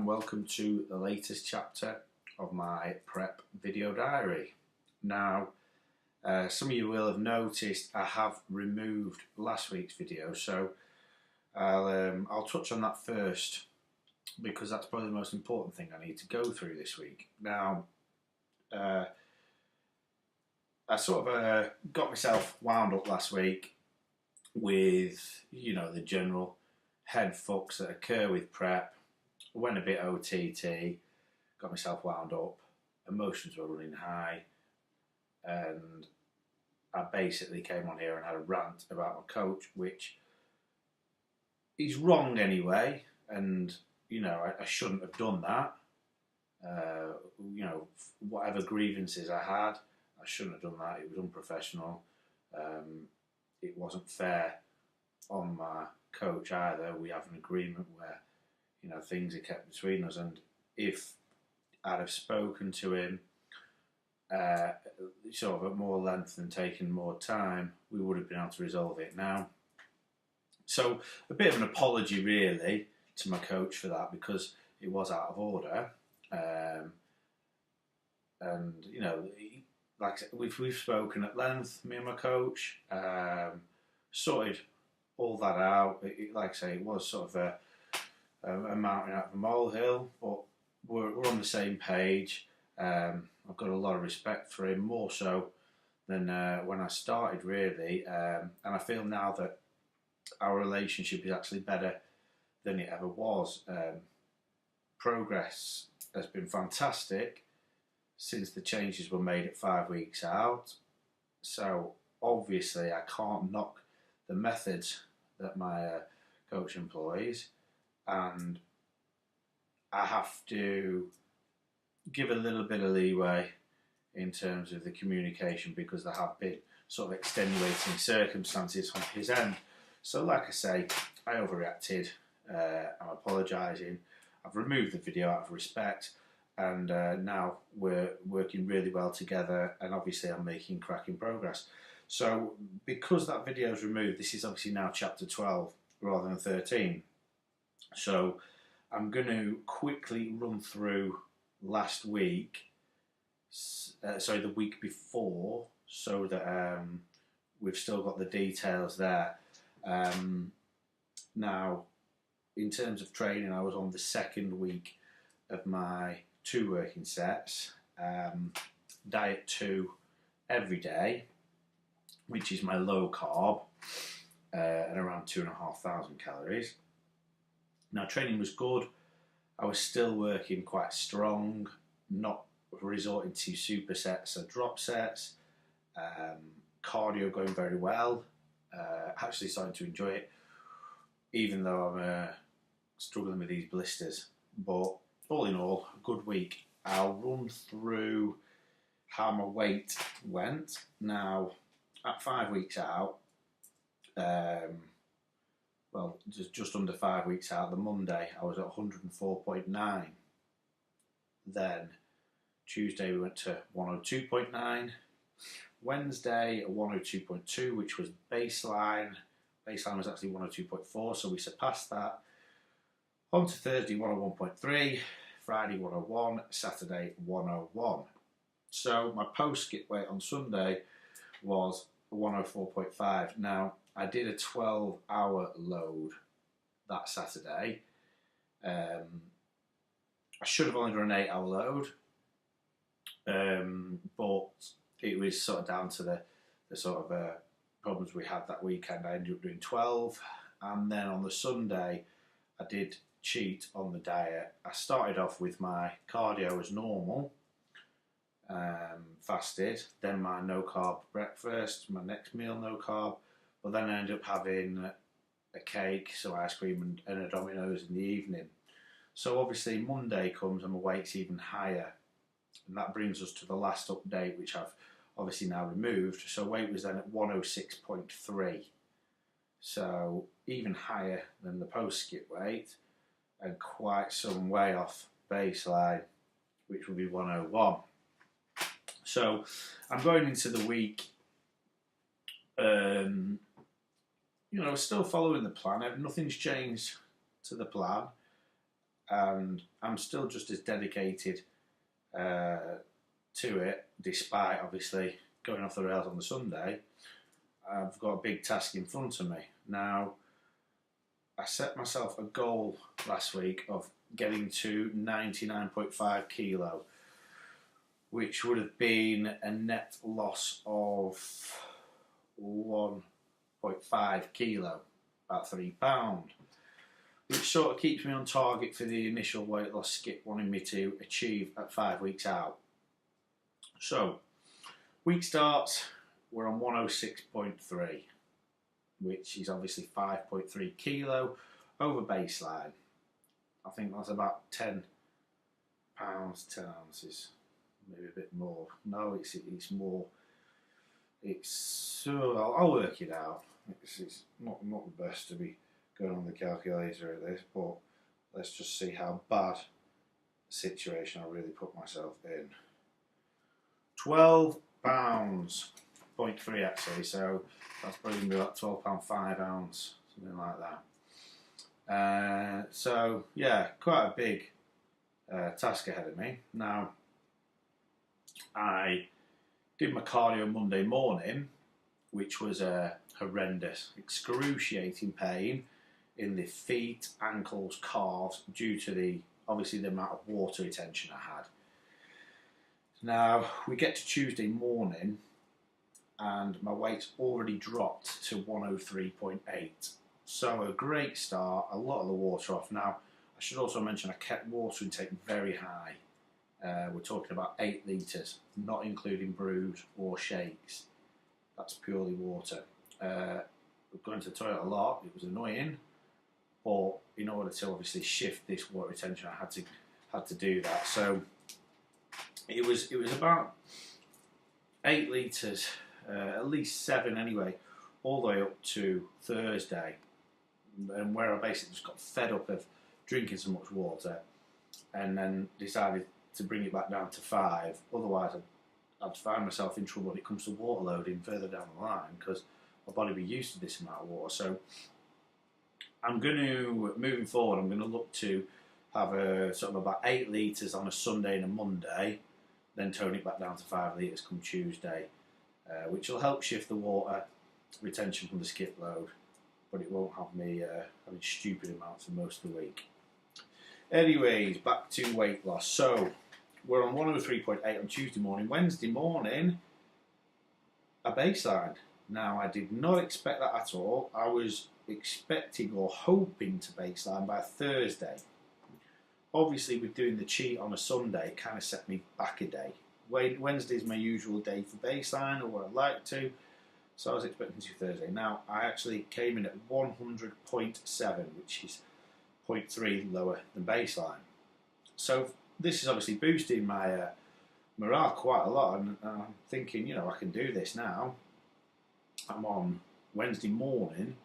and welcome to the latest chapter of my prep video diary. Now, some of you will have noticed I have removed last week's video, so I'll touch on that first because that's probably the most important thing I need to go through this week. Now, I sort of got myself wound up last week with, the general head fucks that occur with prep. Went a bit OTT, got myself wound up, emotions were running high, and I basically came on here and had a rant about my coach, which he's wrong anyway, and I shouldn't have done that. Whatever grievances I had, I shouldn't have done that. It was unprofessional. It wasn't fair on my coach either. We have an agreement where things are kept between us, and if I'd have spoken to him sort of at more length and taken more time, we would have been able to resolve it now. So a bit of an apology really to my coach for that, because it was out of order, and like we've spoken at length, me and my coach, sorted all that out. Like I say, it was sort of a mountain out of a molehill, but we're on the same page. I've got a lot of respect for him, more so than when I started, really. And I feel now that our relationship is actually better than it ever was. Progress has been fantastic since the changes were made at 5 weeks out. So obviously I can't knock the methods that my coach employs, and I have to give a little bit of leeway in terms of the communication, because there have been sort of extenuating circumstances on his end. So like I say, I overreacted. I'm apologising. I've removed the video out of respect, and now we're working really well together, and obviously I'm making cracking progress. So because that video is removed, this is obviously now chapter 12 rather than 13. So I'm going to quickly run through last week, the week before, so that we've still got the details there. Now, in terms of training, I was on the second week of my 2 working sets, diet 2 every day, which is my low carb, and around 2,500 calories. Now, training was good. I was still working quite strong, not resorting to supersets or drop sets. Cardio going very well. Actually starting to enjoy it, even though I'm struggling with these blisters. But all in all, a good week. I'll run through how my weight went. Now, at 5 weeks out, just under 5 weeks out, the Monday, I was at 104.9. Then Tuesday we went to 102.9. Wednesday at 102.2, which was baseline. Baseline was actually 102.4, so we surpassed that. On to Thursday, 101.3. Friday, 101. Saturday, 101. So my post-skip weight on Sunday was 104.5. Now, I did a 12-hour load that Saturday. I should have only done an 8-hour load, but it was sort of down to the sort of problems we had that weekend. I ended up doing 12, and then on the Sunday, I did cheat on the diet. I started off with my cardio as normal, fasted, then my no-carb breakfast, my next meal no-carb, but then I ended up having a cake, some ice cream and a Domino's in the evening. So obviously Monday comes and my weight's even higher, and that brings us to the last update, which I've obviously now removed. So weight was then at 106.3, so even higher than the post-skip weight, and quite some way off baseline, which will be 101. So I'm going into the week, still following the plan. Nothing's changed to the plan. and I'm still just as dedicated to it, despite obviously going off the rails on the Sunday. I've got a big task in front of me. Now, I set myself a goal last week of getting to 99.5 kilo, which would have been a net loss of 1.5 kilo, about £3, which sort of keeps me on target for the initial weight loss Skip wanted me to achieve at 5 weeks out. So, week starts, we're on 106.3, which is obviously 5.3 kilo over baseline. I think that's about £10, 10 ounces, maybe a bit more. No, it's more. I'll work it out. It's not the best to be going on the calculator at this, but let's just see how bad a situation I really put myself in. £12.3 actually, so that's probably going to be about £12.5 ounce, something like that. So yeah, quite a big task ahead of me. Now, I did my cardio Monday morning, which was a horrendous, excruciating pain in the feet, ankles, calves, due to obviously the amount of water retention I had. Now, we get to Tuesday morning and my weight's already dropped to 103.8. So a great start, a lot of the water off. Now, I should also mention I kept water intake very high. We're talking about 8 litres, not including brews or shakes. That's purely water. Going to the toilet a lot, it was annoying, but in order to obviously shift this water retention, I had to do that. So it was about 8 litres, at least 7 anyway, all the way up to Thursday, and where I basically just got fed up of drinking so much water, and then decided to bring it back down to 5. Otherwise, I'd find myself in trouble when it comes to water loading further down the line, because my body will be used to this amount of water. So I'm going to, moving forward, I'm going to look to have a sort of about 8 litres on a Sunday and a Monday, then tone it back down to 5 litres come Tuesday, which will help shift the water retention from the skip load, but it won't have me having stupid amounts for most of the week. Anyways, back to weight loss. So we're on 103.8 on Tuesday morning. Wednesday morning, a baseline. Now, I did not expect that at all. I was expecting or hoping to baseline by Thursday. Obviously, with doing the cheat on a Sunday, it kind of set me back a day. Wednesday is my usual day for baseline, or what I'd like to, so I was expecting to Thursday. Now, I actually came in at 100.7, which is 0.3 lower than baseline. So this is obviously boosting my morale quite a lot, and I'm thinking, I can do this now. I'm on Wednesday morning,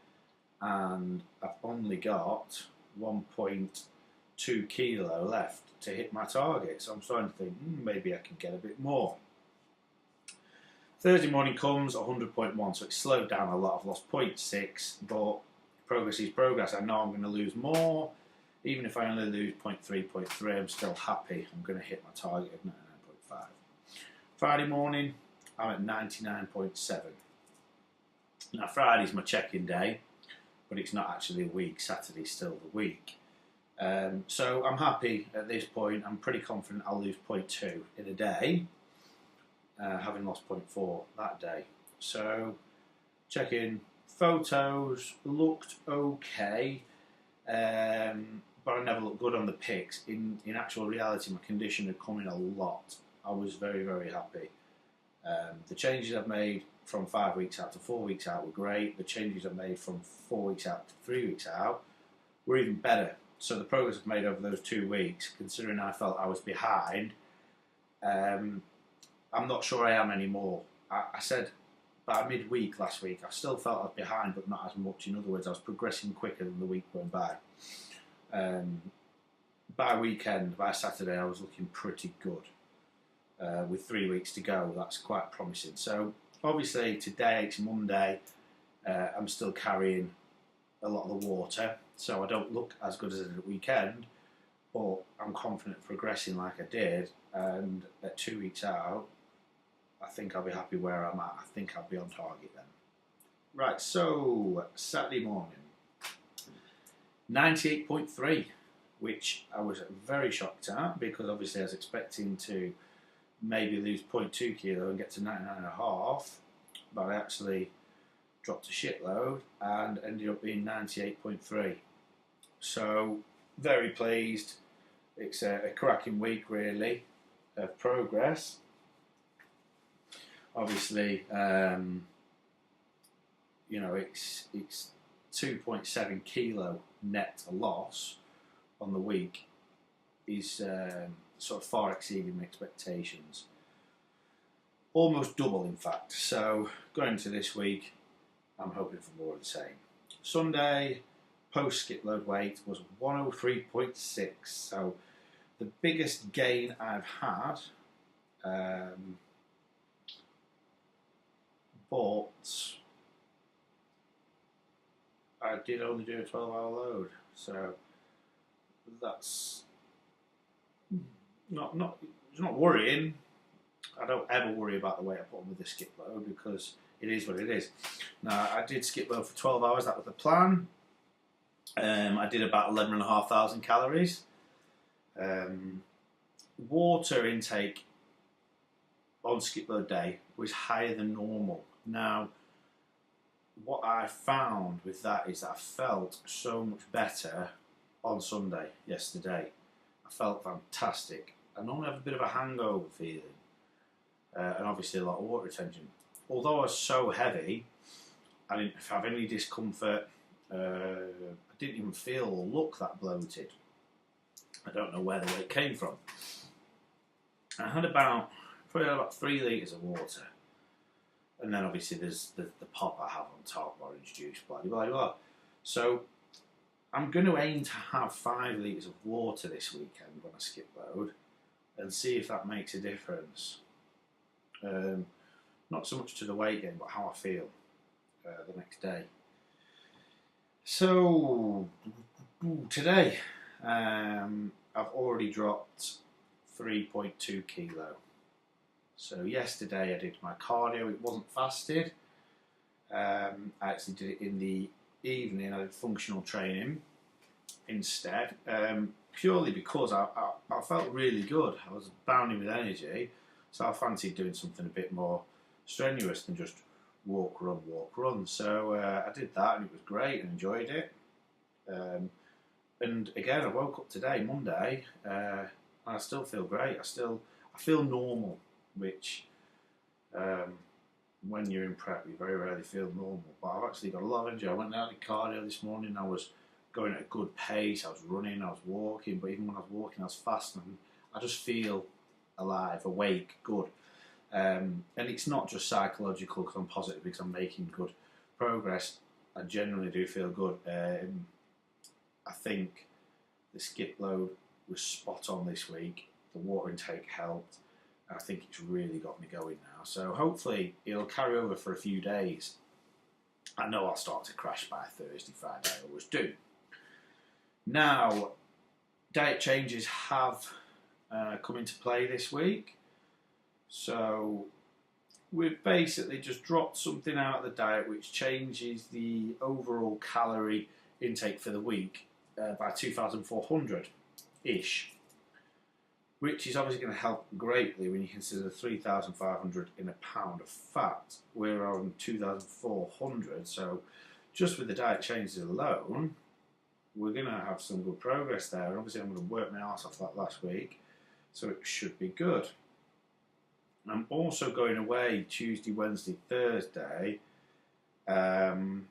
and I've only got 1.2 kilo left to hit my target, so I'm starting to think maybe I can get a bit more. Thursday morning comes 100.1, so it's slowed down a lot. I've lost 0.6, but progress is progress. I know I'm going to lose more. Even if I only lose 0.3, I'm still happy. I'm going to hit my target of 99.5. Friday morning, I'm at 99.7. Now, Friday's my check-in day, but it's not actually a week. Saturday's still the week. So I'm happy at this point. I'm pretty confident I'll lose 0.2 in a day, having lost 0.4 that day. So, check-in. Photos looked okay, but I never looked good on the pics. In actual reality, my condition had come in a lot. I was very, very happy. The changes I've made from 5 weeks out to 4 weeks out were great. The changes I've made from 4 weeks out to 3 weeks out were even better. So the progress I've made over those 2 weeks, considering I felt I was behind, I'm not sure I am anymore. I said by midweek last week, I still felt I was behind, but not as much. In other words, I was progressing quicker than the week going by. By weekend, by Saturday, I was looking pretty good. With 3 weeks to go, that's quite promising. So obviously today, it's Monday, I'm still carrying a lot of the water, so I don't look as good as I did at the weekend, but I'm confident progressing like I did, and at 2 weeks out, I think I'll be happy where I'm at. I think I'll be on target then. Right, so Saturday morning, 98.3, which I was very shocked at because obviously I was expecting to maybe lose 0.2 kilo and get to 99.5, but I actually dropped a shitload and ended up being 98.3. So, very pleased. It's a cracking week, really, of progress. Obviously, it's 2.7 kilo net loss on the week is sort of far exceeding my expectations. Almost double, in fact. So, going into this week, I'm hoping for more of the same. Sunday, post skip load weight was 103.6. So, the biggest gain I've had, but I did only do a 12-hour load. So, that's it's not worrying. I don't ever worry about the weight I put on with the skip load because it is what it is. Now, I did skip load for 12 hours, that was the plan. I did about 11,500 calories. Water intake on skip load day was higher than normal. Now, what I found with that is that I felt so much better on Sunday, yesterday. I felt fantastic. I normally have a bit of a hangover feeling, and obviously a lot of water retention. Although I was so heavy, I didn't have any discomfort. I didn't even feel or look that bloated. I don't know where the weight came from. I had probably about 3 litres of water. And then obviously there's the pop I have on top, orange juice, blah, blah, blah. So I'm going to aim to have 5 litres of water this weekend when I skip load and see if that makes a difference. Not so much to the weight gain, but how I feel the next day. So today, I've already dropped 3.2 kilo. So yesterday I did my cardio. It wasn't fasted. I actually did it in the evening. I did functional training instead, purely because I felt really good. I was bounding with energy, so I fancied doing something a bit more strenuous than just walk, run. So I did that, and it was great, and enjoyed it. And again, I woke up today, Monday, and I still feel great. I feel normal, which when you're in prep, you very rarely feel normal. But I've actually got a lot of energy. I went out and did cardio this morning. I was going at a good pace. I was running. I was walking. But even when I was walking, I was fasting. I just feel alive, awake, good. And it's not just psychological because I'm positive, because I'm making good progress. I genuinely do feel good. I think the skip load was spot on this week. The water intake helped. I think it's really got me going now. So hopefully it'll carry over for a few days. I know I'll start to crash by Thursday, Friday. I always do. Now, diet changes have come into play this week. So we've basically just dropped something out of the diet which changes the overall calorie intake for the week by 2,400-ish. Which is obviously going to help greatly when you consider 3,500 in a pound of fat. We're on 2,400, so just with the diet changes alone, we're going to have some good progress there. And obviously I'm going to work my arse off that last week, so it should be good. I'm also going away Tuesday, Wednesday, Thursday, and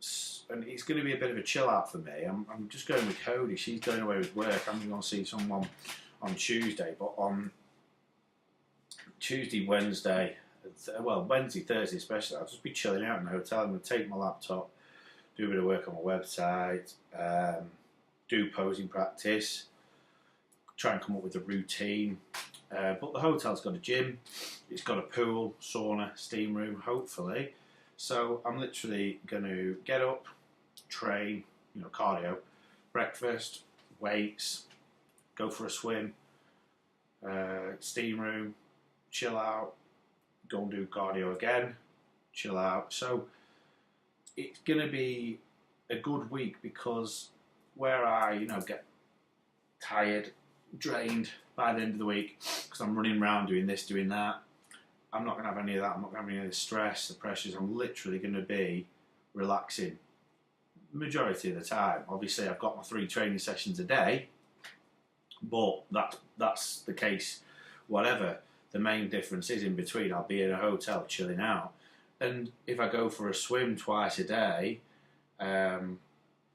it's going to be a bit of a chill out for me. I'm just going with Cody. She's going away with work. I'm going to see someone on Tuesday, but on Tuesday, Wednesday, Wednesday, Thursday especially, I'll just be chilling out in the hotel. I'm going to take my laptop, do a bit of work on my website, do posing practice, try and come up with a routine. But the hotel's got a gym, it's got a pool, sauna, steam room, hopefully. So I'm literally going to get up, train, cardio, breakfast, weights, go for a swim, steam room, chill out, go and do cardio again, chill out. So it's going to be a good week, because where I, get tired, drained by the end of the week because I'm running around doing this, doing that, I'm not going to have any of that. I'm not going to have any of the stress, the pressures. I'm literally going to be relaxing majority of the time. Obviously, I've got my 3 training sessions a day, but that's the case. Whatever the main difference is in between, I'll be in a hotel chilling out, and if I go for a swim twice a day, I'm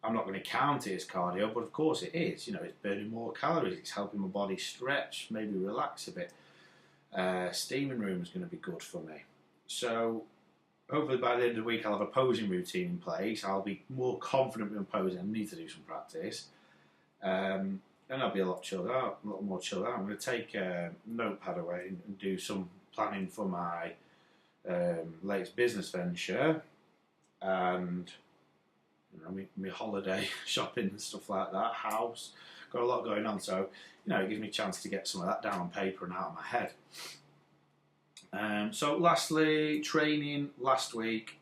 not going to count it as cardio, but of course it is. It's burning more calories. It's helping my body stretch, maybe relax a bit. Steaming room is going to be good for me. So hopefully by the end of the week I'll have a posing routine in place. I'll be more confident with posing. I need to do some practice. And I'll be a lot more chilled out. I'm going to take a notepad away and do some planning for my latest business venture, and my holiday shopping and stuff like that, house. Got a lot going on, so it gives me a chance to get some of that down on paper and out of my head. So lastly, training last week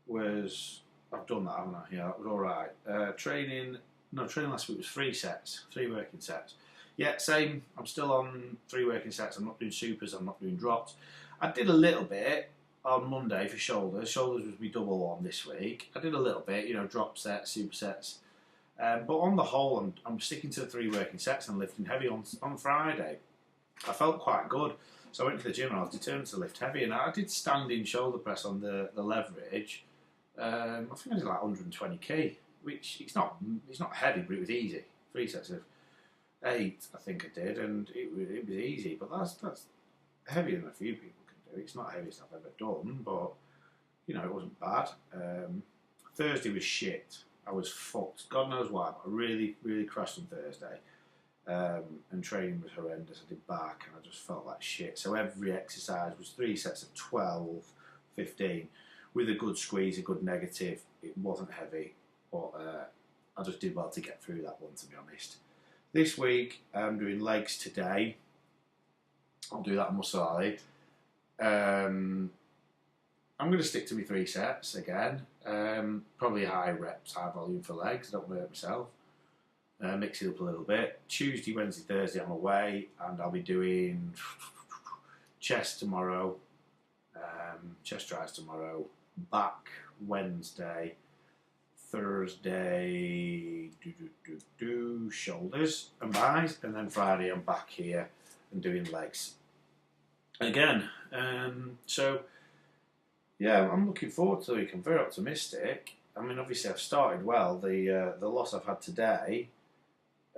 was, I've done that, haven't I? Yeah, that was alright. Training last week was 3 sets, 3 working sets. Yeah, same, I'm still on 3 working sets. I'm not doing supers, I'm not doing drops. I did a little bit on Monday for shoulders. Shoulders was my double one this week. I did a little bit, drop sets, super sets. But on the whole, I'm sticking to the 3 working sets and lifting heavy on Friday. I felt quite good. So I went to the gym and I was determined to lift heavy. And I did standing shoulder press on the leverage. I think I did like 120 kg, which it's not heavy, but it was easy. 3 sets of 8, I think I did, and it was easy. But that's heavier than a few people can do. It's not heaviest I've ever done, but it wasn't bad. Thursday was shit. I was fucked. God knows why, but I really, really crashed on Thursday. And training was horrendous. I did back and I just felt like shit. So every exercise was 3 sets of 12, 15, with a good squeeze, a good negative. It wasn't heavy, but I just did well to get through that one, to be honest. This week, I'm doing legs today. I'll do that on Musali. I'm going to stick to my 3 sets again. Probably high reps, high volume for legs. I don't want to hurt myself. Mix it up a little bit. Tuesday, Wednesday, Thursday I'm away, and I'll be doing chest tomorrow, chest tries tomorrow, back Wednesday, Thursday shoulders and buys, and then Friday I'm back here and doing legs again. So yeah, I'm looking forward to the week. I'm very optimistic. I mean, obviously I've started well. The loss I've had today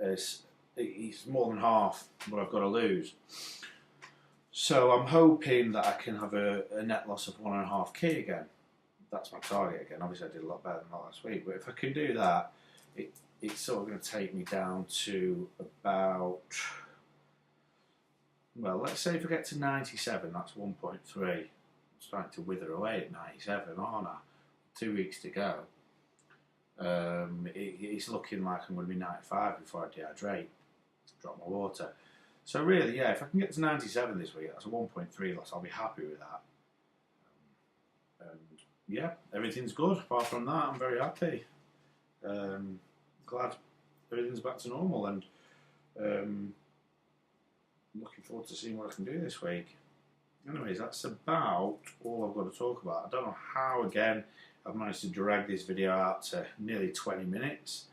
is more than half what I've got to lose. So I'm hoping that I can have a net loss of 1.5k again. That's my target again. Obviously I did a lot better than that last week, but if I can do that, it's sort of going to take me down to about, well, let's say if I get to 97, that's 1.3. I'm starting to wither away at 97, aren't I? 2 weeks to go. It's looking like I'm going to be 95 before I dehydrate, drop my water. So really, yeah, if I can get to 97 this week, that's a 1.3 loss. I'll be happy with that. And yeah, everything's good. Apart from that, I'm very happy. Glad everything's back to normal, and looking forward to seeing what I can do this week. Anyways, that's about all I've got to talk about. I don't know how, again, I've managed to drag this video out to nearly 20 minutes.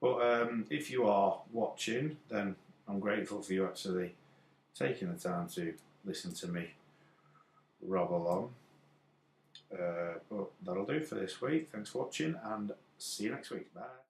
But if you are watching, then I'm grateful for you actually taking the time to listen to me rob along. But that'll do for this week. Thanks for watching, and see you next week. Bye.